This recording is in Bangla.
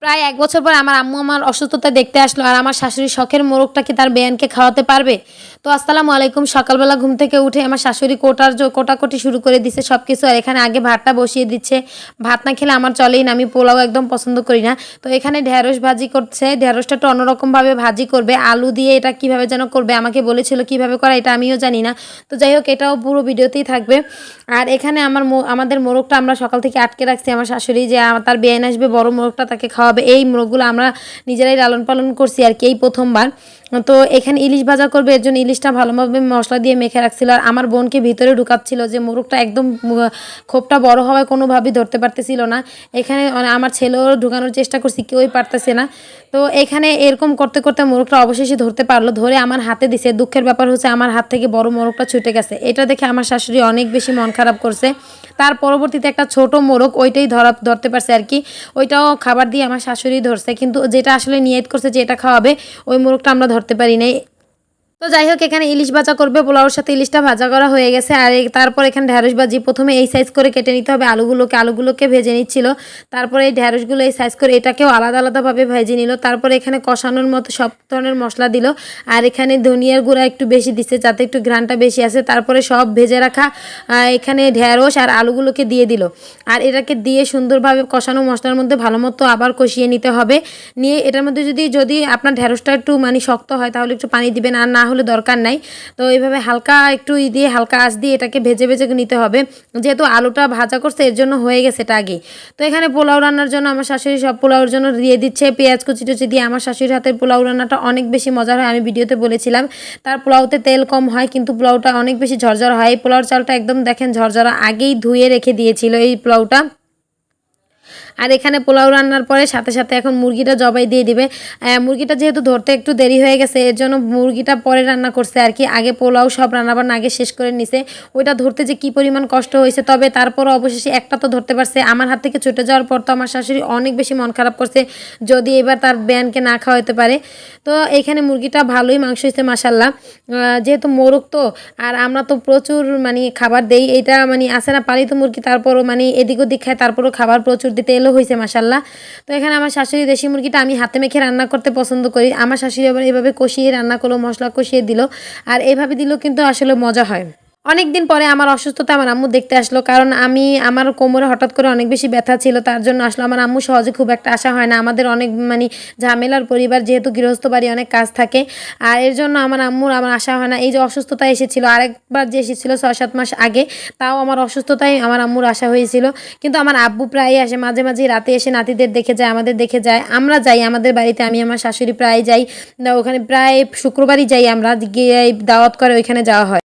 প্রায় ১ বছর পর আমার আম্মু আমার অসুস্থতা দেখতে আসলো আর আমার শাশুড়ি শখের মোরগটা কি তার বেয়ানকে খাওয়াতে পারবে? তো আসসালামু আলাইকুম। সকালবেলা ঘুম থেকে উঠে আমার শাশুড়ি কোটাকুটি শুরু করে দিছে সবকিছু। আর এখানে আগে ভাতটা বসিয়ে দিচ্ছে। ভাত না খেলে আমার চলেই না। আমি পোলাও একদম পছন্দ করি না। তো এখানে ঢেঁড়স ভাজি করছে। ঢেঁড়সটা একটু অন্যরকমভাবে ভাজি করবে। আলু দিয়ে এটা কিভাবে যেন করবে আমাকে বলেছিল কিভাবে করা এটা আমিও জানি না। তো যাই হোক এটাও পুরো ভিডিওতেই থাকবে। আর এখানে আমাদের মোরগটা আমরা সকাল থেকে আটকে রাখছি আমার শাশুড়ি যে তার বেয়ান আসবে বড় মোরগটা তাকে খাওয়াবে। এই মোরগগুলো আমরা নিজেরাই লালন পালন করছি আর কি এই প্রথমবার। তো এখানে ইলিশ ভাজা করবে এর জন্য ইলিশটা ভালোভাবে মশলা দিয়ে মেখে রাখছিল আর আমার বোনকে ভিতরে ঢুকাচ্ছিল যে মোরগটা একদম খোপটা বড় হওয়ায় কোনোভাবেই ধরতে পারতেছিল না। এখানে আমার ছেলেও ঢুকানোর চেষ্টা করছি কেউই পারতেছে না। তো এখানে এরকম করতে করতে মোরগটা অবশেষে ধরতে পারলো, ধরে আমার হাতে দিছে। দুঃখের ব্যাপার হচ্ছে আমার হাত থেকে বড় মোরগটা ছুটে গেছে। এটা দেখে আমার শাশুড়ি অনেক বেশি মন খারাপ করছে। তার পরবর্তীতে একটা ছোট মোরগ ওইটাই ধরতে পারছে আর কি। ওইটাও খাবার দিয়ে আমার শাশুড়ি ধরছে, কিন্তু যেটা আসলে নিয়ত করছে যে এটা খাওয়াবে ওই মোরগটা আমরা ধরতে পারি নাই। তো যাই হোক এখানে ইলিশ ভাজা করবে, পোলাওর সাথে ইলিশটা ভাজা করা হয়ে গেছে। আর তারপর এখানে ঢ্যাঁড়স ভাজি প্রথমে এই সাইজ করে কেটে নিতে হবে আলুগুলোকে ভেজে নিচ্ছিল। তারপরে এই ঢ্যাঁড়সগুলো এই সাইজ করে এটাকেও আলাদা আলাদাভাবে ভেজে নিল। তারপরে এখানে কষানোর মতো সব ধরনের মশলা দিল। আর এখানে ধনিয়ার গুঁড়া একটু বেশি দিচ্ছে যাতে একটু ঘ্রাণটা বেশি আসে। তারপরে সব ভেজে রাখা এখানে ঢ্যাঁড়স আর আলুগুলোকে দিয়ে দিল। আর এটাকে দিয়ে সুন্দরভাবে কষানো মশলার মধ্যে ভালো মতো আবার কষিয়ে নিতে হবে। নিয়ে এটার মধ্যে যদি আপনার ঢ্যাঁড়সটা একটু মানে শক্ত হয় তাহলে একটু পানি দিবেন, আর না হলে দরকার নাই। তো এইভাবে হালকা একটু দিয়ে হালকা আঁচ দিয়ে এটাকে ভেজে ভেজে নিতে হবে। যেহেতু আলুটা ভাজা করছে এর জন্য হয়ে গেছে এটা আগেই। তো এখানে পোলাও রান্নার জন্য আমার শাশুড়ি সব পোলাওর জন্য দিয়ে দিচ্ছে পেঁয়াজ কুচি টুচি দিয়ে। আমার শাশুড়ির হাতের পোলাও রান্নাটা অনেক বেশি মজার হয়, আমি ভিডিওতে বলেছিলাম। তার পোলাওতে তেল কম হয় কিন্তু পোলাওটা অনেক বেশি ঝরঝরা হয়। এই পোলাওর চালটা একদম দেখেন ঝরঝরা, আগেই ধুয়ে রেখে দিয়েছিল এই পোলাওটা। আর এখানে পোলাও রান্নার পরে সাথে সাথে এখন মুরগিটা জবাই দিয়ে দিবে। মুরগিটা যেহেতু ধরতে একটু দেরি হয়ে গেছে এর জন্য মুরগিটা পরে রান্না করছে আর কি। আগে পোলাও সব রান্নাবান্না আগে শেষ করে নিছে। ওইটা ধরতে যে কী পরিমাণ কষ্ট হয়েছে, তবে তারপরও অবশেষে একটা তো ধরতে পারছে। আমার হাত থেকে ছুটে যাওয়ার পর তো আমার শাশুড়ি অনেক বেশি মন খারাপ করছে যদি এবার তার বেয়ানকে না খাওয়াতে পারে। তো এখানে মুরগিটা ভালোই মাংস হয়েছে মাশাল্লাহ। যেহেতু মোরগ তো আর আমরা তো প্রচুর মানে খাবার দেই, এটা মানে আসে না পালিত মুরগি তারপরও মানে এদিক ওদিক খায় তারপরও খাবার প্রচুর দিতে এলো হয়েছে মাশাল্লাহ। তো এখানে আমার শাশুড়ি দেশি মুরগিটা আমি হাতে মেখে রান্না করতে পছন্দ করি। আমার শাশুড়ি আবার এভাবে কষিয়ে রান্না করলো, মশলা কষিয়ে দিল। আর এভাবে দিলেও কিন্তু আসলে মজা হয়। অনেকদিন পরে আমার অসুস্থতা আমার আম্মু দেখতে আসলো, কারণ আমার কোমরে হঠাৎ করে অনেক বেশি ব্যথা ছিল, তার জন্য আসলো। আমার আম্মু সহজে খুব একটা আসা হয় না, আমাদের অনেক মানে ঝামেলার পরিবার, যেহেতু গৃহস্থ বাড়ি অনেক কাজ থাকে। আর এর জন্য আমার আসা হয় না। এই যে অসুস্থতা এসেছিল আরেকবার যে এসেছিল ৬-৭ মাস আগে, তাও আমার অসুস্থতায় আমার আম্মুর আসা হয়েছিল। কিন্তু আমার আব্বু প্রায়ই আসে, মাঝে মাঝে রাতে এসে নাতিদের দেখে যায়, আমাদের দেখে যায়। আমরা যাই আমাদের বাড়িতে, আমি আমার শাশুড়ি প্রায় যাই। ওখানে প্রায় শুক্রবারই যাই আমরা, গিয়ে দাওয়াত করে ওইখানে যাওয়া হয়।